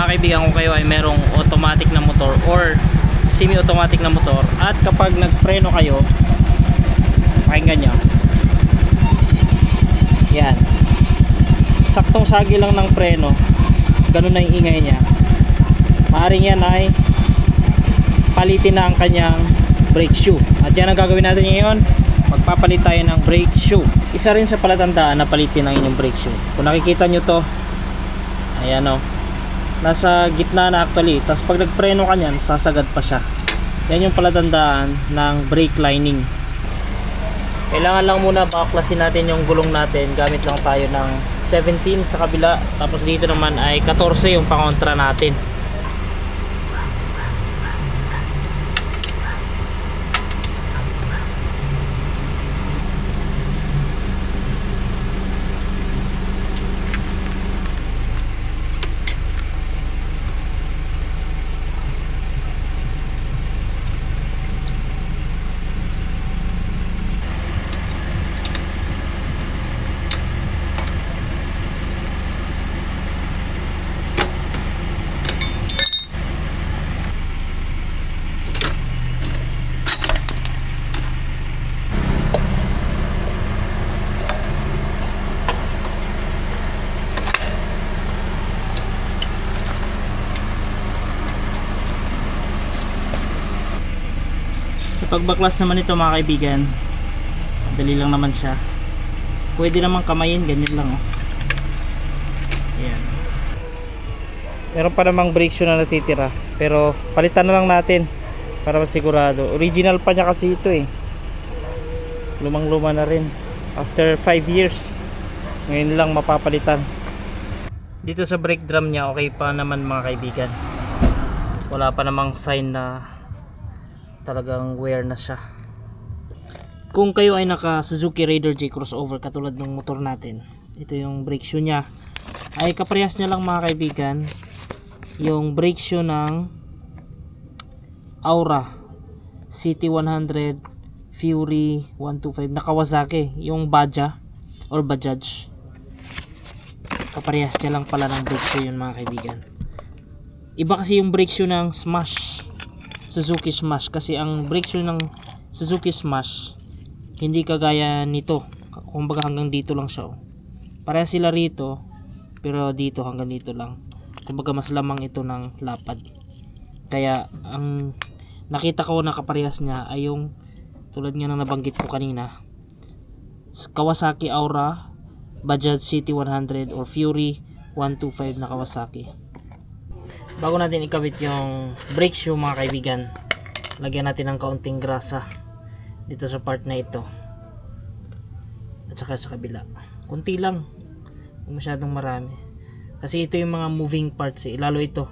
mga kaibigan, kung kayo ay merong automatic na motor or semi-automatic na motor at kapag nagpreno kayo, pakinggan nyo yan, saktong sagi lang ng preno, ganun na yung ingay niya, maaaring yan ay palitin na ang kanyang brake shoe. At yan ang gagawin natin ngayon, magpapalit tayo ng brake shoe. Isa rin sa palatandaan na palitin ang inyong brake shoe. Kung nakikita nyo to, ayan o, nasa gitna na actually, tapos pag nagpreno ka nyan, sasagad pa siya. Yan yung palatandaan ng brake lining. Kailangan lang muna baklasin natin yung gulong natin. Gamit lang tayo ng 17 sa kabila, tapos dito naman ay 14 yung pangontra natin. Pagbaklas naman ito mga kaibigan, dali lang naman siya. Pwede naman kamayin, ganyan lang oh. Ayan. Meron pa namang brake shoe na natitira, pero palitan na lang natin para masigurado. Original pa niya kasi ito eh, lumang luma na rin. After 5 years, ngayon lang mapapalitan. Dito sa brake drum niya okay pa naman mga kaibigan, wala pa namang sign na talagang wear na siya. Kung kayo ay naka Suzuki Raider J crossover katulad ng motor natin, ito yung brake shoe nya, ay kaparehas niya lang mga kaibigan yung brake shoe ng Aura CT100 Fury 125 na Kawasaki, yung Baja or Bajaj. Kaparehas niya lang pala ng brake shoe yun mga kaibigan. Iba kasi yung brake shoe ng Smash, Suzuki Smash, kasi ang brake shoe ng Suzuki Smash hindi kagaya nito, kumbaga hanggang dito lang siya oh. Pareha sila rito, pero dito hanggang dito lang, kumbaga mas lamang ito ng lapad. Kaya ang nakita ko na kaparehas niya ay yung tulad nga ng nabanggit ko kanina, Kawasaki Aura, Bajaj CT100 or Fury 125 na Kawasaki. Bago natin ikabit yung brake shoe mga kaibigan, lagyan natin ng kaunting grasa dito sa part na ito at saka sa kabila. Kunti lang, huwag masyadong marami, kasi ito yung mga moving parts eh. Lalo ito,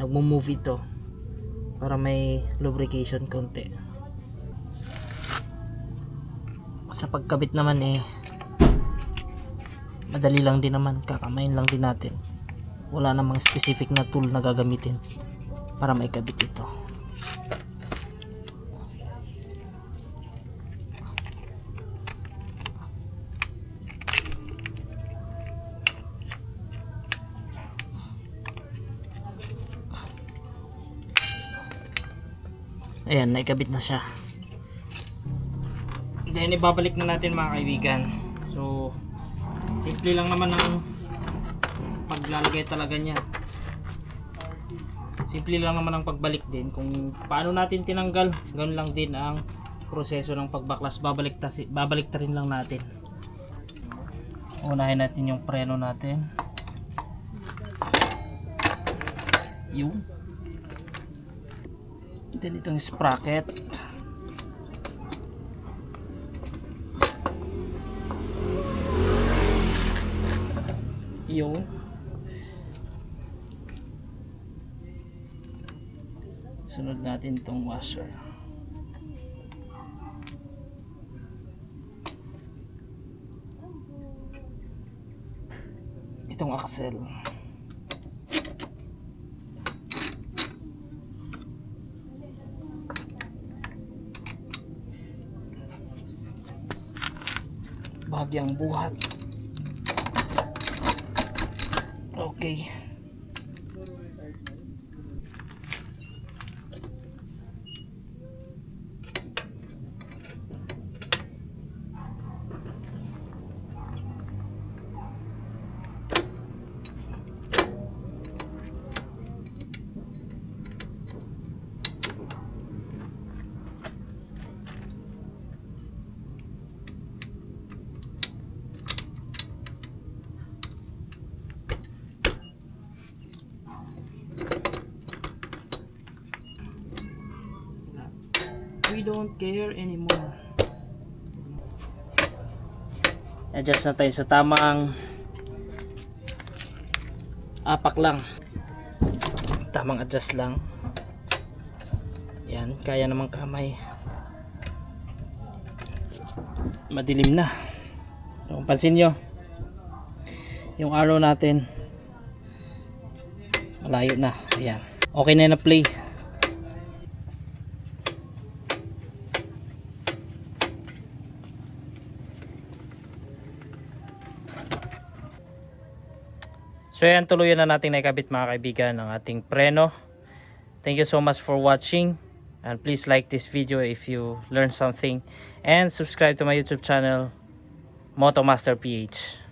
nagmo-move ito, para may lubrication konti. Sa pagkabit naman eh, madali lang din naman, kakamayin lang din natin. Wala namang specific na tool na gagamitin para maikabit ito. Ayan, naikabit na siya. Then ibabalik na natin mga kaibigan. So simple lang naman ang paglalagay talaga niya. Simple lang naman ang pagbalik din. Kung paano natin tinanggal, ganoon lang din ang proseso ng pagbaklas. Babalik ta rin lang natin. Unahin natin yung preno natin. Yung then itong sprocket. Yung sunod natin itong washer. Itong axle. Bahagyang buhat. Okay. we don't care anymore. Adjust na tayo sa tamang apak lang. Tamang adjust lang. Yan, kaya namang kamay. Madilim na. So, kung pansin nyo, yung arrow natin malayo na. Ayan. Okay na na play. So yan, tuluyan na natin naikabit mga kaibigan ang ating preno. Thank you so much for watching. And please like this video if you learned something. And subscribe to my YouTube channel, Motomaster PH.